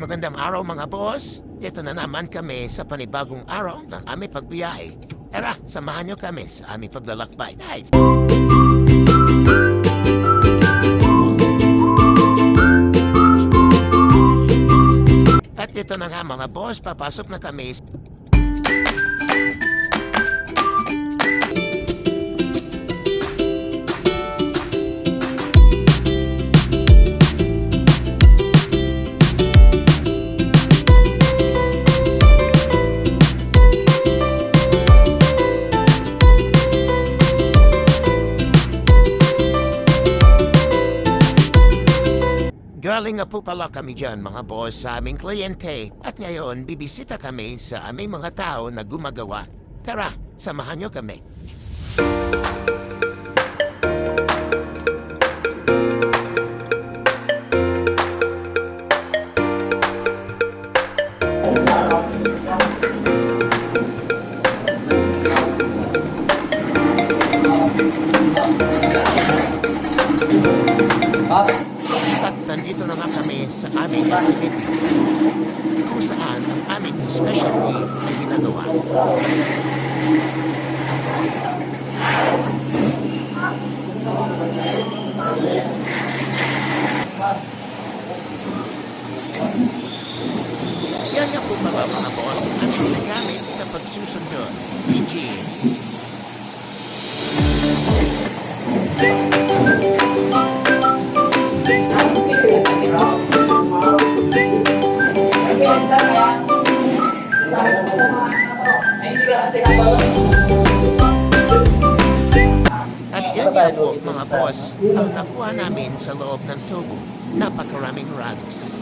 Magandang araw mga boss. Ito na naman kami sa panibagong araw ng aming pagbiyahe. Tara, samahan nyo kami sa aming paglalakbay. Guys! At ito na nga mga boss, papasok na kami. Galing nga po pala kami dyan mga boss sa aming kliyente at ngayon bibisita kami sa aming mga tao na gumagawa. Tara, samahan nyo kami. At nandito na nga kami sa aming activity kung saan ang aming specialty ay ginagawa. Yan nga po mga boss ang aming ginagamit sa pagsusundod. PG. At yan nga po mga boss ang nakuha namin sa loob ng tubo. Napakaraming rugs.